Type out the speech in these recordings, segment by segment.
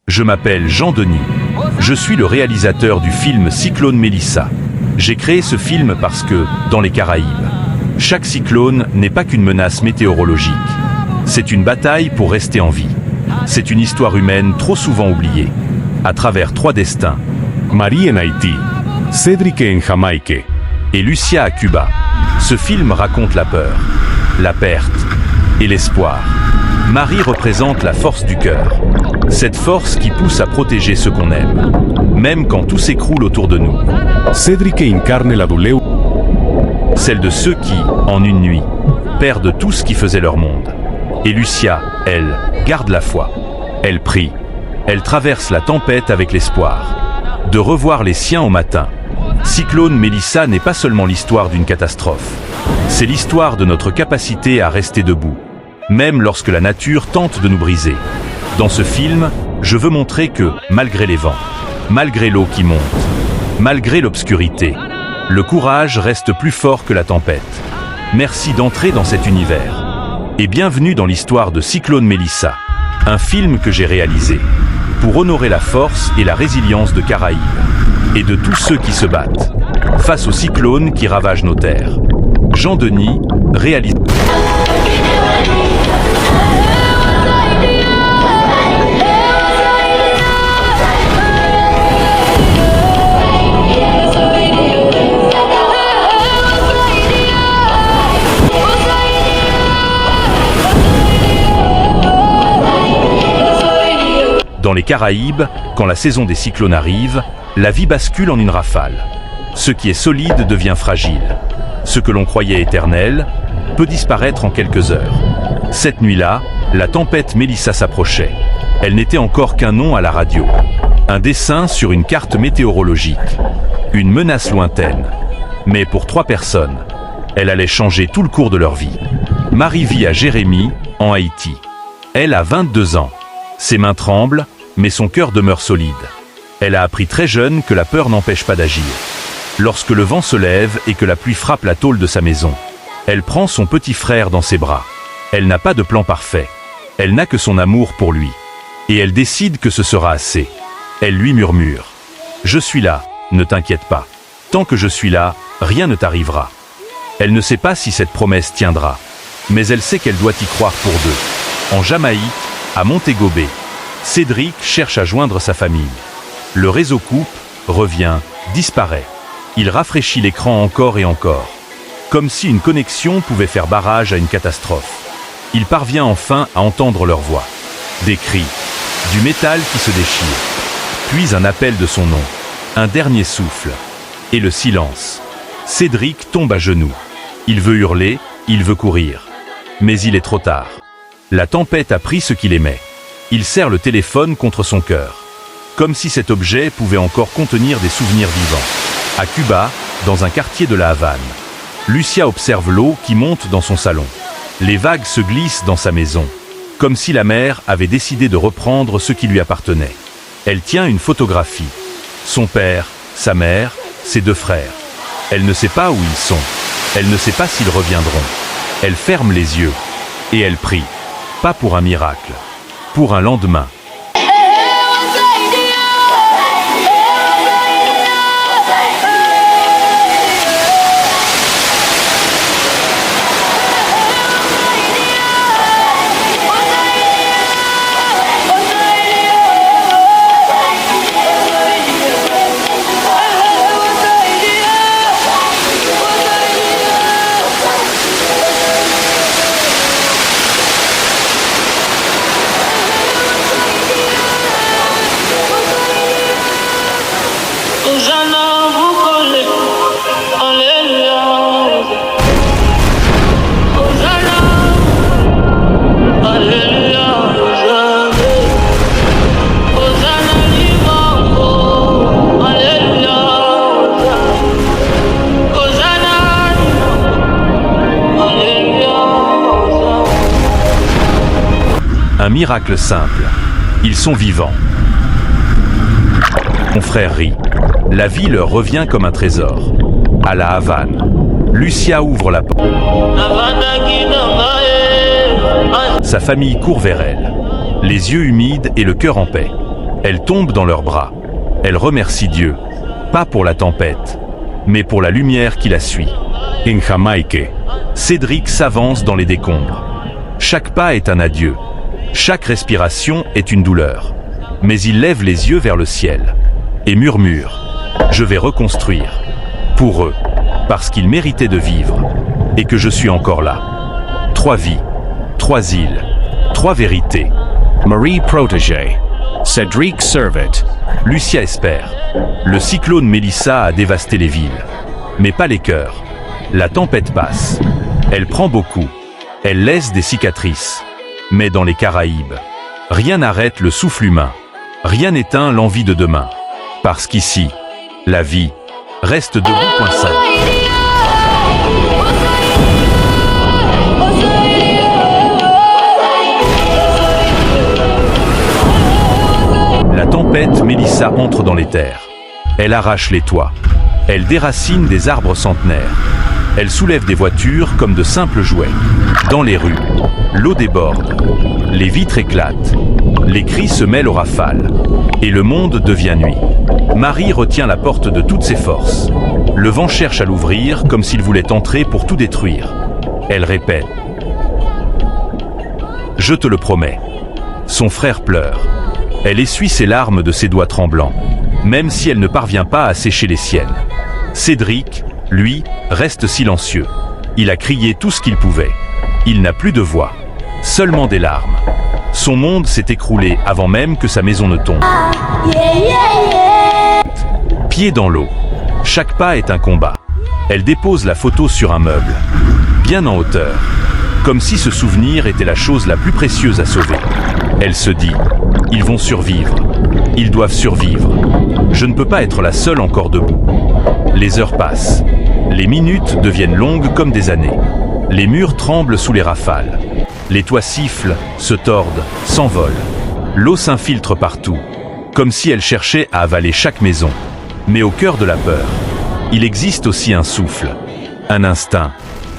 Je m'appelle Jean Denis. Je suis le réalisateur du film Cyclone Mélissa. J'ai créé ce film parce que, dans les Caraïbes, chaque cyclone n'est pas qu'une menace météorologique. C'est une bataille pour rester en vie. C'est une histoire humaine trop souvent oubliée. À travers 3 destins. Marie en Haïti, Cédric en Jamaïque et Lucia à Cuba. Ce film raconte la peur, la perte et l'espoir. Marie représente la force du cœur. Cette force qui pousse à protéger ceux qu'on aime, même quand tout s'écroule autour de nous. Cédric incarne la douleur. Celle de ceux qui, en une nuit, perdent tout ce qui faisait leur monde. Et Lucia, elle, garde la foi. Elle prie. Elle traverse la tempête avec l'espoir de revoir les siens au matin. Cyclone Mélissa n'est pas seulement l'histoire d'une catastrophe. C'est l'histoire de notre capacité à rester debout, même lorsque la nature tente de nous briser. Dans ce film, je veux montrer que, malgré les vents, malgré l'eau qui monte, malgré l'obscurité, le courage reste plus fort que la tempête. Merci d'entrer dans cet univers. Et bienvenue dans l'histoire de Cyclone Mélissa, un film que j'ai réalisé pour honorer la force et la résilience de Caraïbes et de tous ceux qui se battent face aux cyclones qui ravagent nos terres. Jean Denis, réalisateur. Dans les Caraïbes, quand la saison des cyclones arrive, la vie bascule en une rafale. Ce qui est solide devient fragile. Ce que l'on croyait éternel peut disparaître en quelques heures. Cette nuit-là, la tempête Mélissa s'approchait. Elle n'était encore qu'un nom à la radio. Un dessin sur une carte météorologique. Une menace lointaine. Mais pour 3 personnes, elle allait changer tout le cours de leur vie. Marie vit à Jérémie, en Haïti. Elle a 22 ans. Ses mains tremblent, mais son cœur demeure solide. Elle a appris très jeune que la peur n'empêche pas d'agir. Lorsque le vent se lève et que la pluie frappe la tôle de sa maison, elle prend son petit frère dans ses bras. Elle n'a pas de plan parfait. Elle n'a que son amour pour lui. Et elle décide que ce sera assez. Elle lui murmure. « Je suis là, ne t'inquiète pas. Tant que je suis là, rien ne t'arrivera. » Elle ne sait pas si cette promesse tiendra, mais elle sait qu'elle doit y croire pour 2. En Jamaïque, à Montego Bay, Cédric cherche à joindre sa famille. Le réseau coupe, revient, disparaît. Il rafraîchit l'écran encore et encore, comme si une connexion pouvait faire barrage à une catastrophe. Il parvient enfin à entendre leur voix. Des cris, du métal qui se déchire, puis un appel de son nom, un dernier souffle, et le silence. Cédric tombe à genoux. Il veut hurler, il veut courir. Mais il est trop tard. La tempête a pris ce qu'il aimait. Il serre le téléphone contre son cœur, comme si cet objet pouvait encore contenir des souvenirs vivants. À Cuba, dans un quartier de la Havane, Lucia observe l'eau qui monte dans son salon. Les vagues se glissent dans sa maison, comme si la mer avait décidé de reprendre ce qui lui appartenait. Elle tient une photographie. Son père, sa mère, ses 2 frères. Elle ne sait pas où ils sont. Elle ne sait pas s'ils reviendront. Elle ferme les yeux et elle prie. Pas pour un miracle, pour un lendemain. Un miracle simple. Ils sont vivants. Mon frère rit. La vie leur revient comme un trésor. À la Havane, Lucia ouvre la porte. Sa famille court vers elle, les yeux humides et le cœur en paix. Elle tombe dans leurs bras. Elle remercie Dieu, pas pour la tempête, mais pour la lumière qui la suit. En Jamaica. Cédric s'avance dans les décombres. Chaque pas est un adieu. Chaque respiration est une douleur. Mais il lève les yeux vers le ciel et murmure « Je vais reconstruire. Pour eux, parce qu'ils méritaient de vivre. Et que je suis encore là. 3 vies, 3 îles, 3 vérités. » Marie Protégé. Cédric Servet. Lucia espère. Le cyclone Mélissa a dévasté les villes. Mais pas les cœurs. La tempête passe. Elle prend beaucoup. Elle laisse des cicatrices. Mais dans les Caraïbes, rien n'arrête le souffle humain. Rien n'éteint l'envie de demain. Parce qu'ici, la vie reste debout. Point 5. La tempête Mélissa entre dans les terres. Elle arrache les toits. Elle déracine des arbres centenaires. Elle soulève des voitures comme de simples jouets. Dans les rues, l'eau déborde. Les vitres éclatent. Les cris se mêlent aux rafales. Et le monde devient nuit. Marie retient la porte de toutes ses forces. Le vent cherche à l'ouvrir comme s'il voulait entrer pour tout détruire. Elle répète « Je te le promets ». Son frère pleure. Elle essuie ses larmes de ses doigts tremblants, même si elle ne parvient pas à sécher les siennes. Cédric, lui, reste silencieux. Il a crié tout ce qu'il pouvait. Il n'a plus de voix, seulement des larmes. Son monde s'est écroulé avant même que sa maison ne tombe. Pieds dans l'eau. Chaque pas est un combat. Elle dépose la photo sur un meuble, bien en hauteur, comme si ce souvenir était la chose la plus précieuse à sauver. Elle se dit, ils vont survivre. Ils doivent survivre. Je ne peux pas être la seule encore debout. Les heures passent. Les minutes deviennent longues comme des années. Les murs tremblent sous les rafales. Les toits sifflent, se tordent, s'envolent. L'eau s'infiltre partout, comme si elle cherchait à avaler chaque maison. Mais au cœur de la peur, il existe aussi un souffle, un instinct,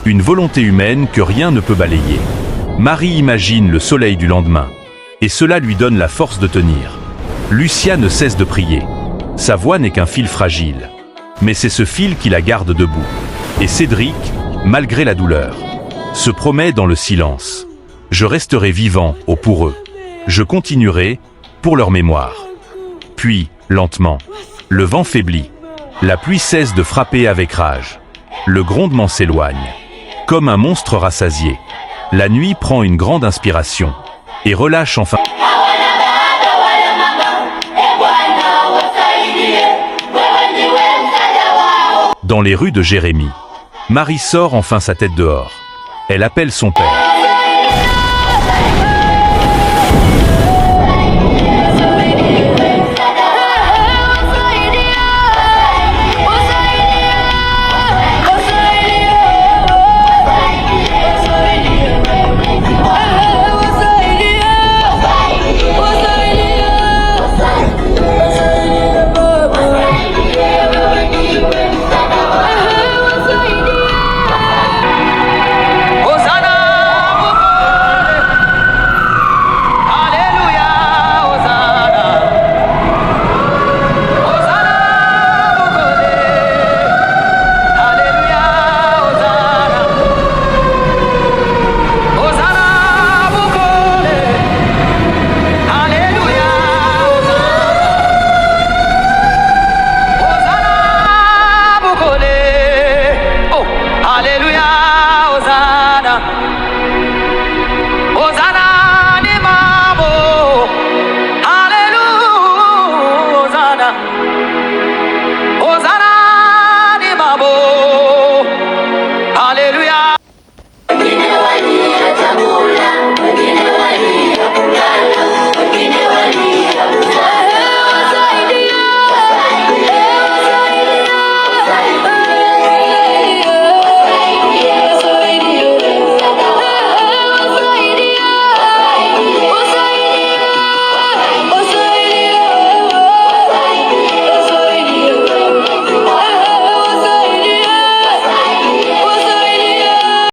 une volonté humaine que rien ne peut balayer. Marie imagine le soleil du lendemain, et cela lui donne la force de tenir. Lucia ne cesse de prier. Sa voix n'est qu'un fil fragile, mais c'est ce fil qui la garde debout. Et Cédric, malgré la douleur, se promet dans le silence. Je resterai vivant, pour eux. Je continuerai, pour leur mémoire. Puis, lentement, le vent faiblit. La pluie cesse de frapper avec rage. Le grondement s'éloigne. Comme un monstre rassasié, la nuit prend une grande inspiration et relâche enfin. Dans les rues de Jérémie, Marie sort enfin sa tête dehors. Elle appelle son père.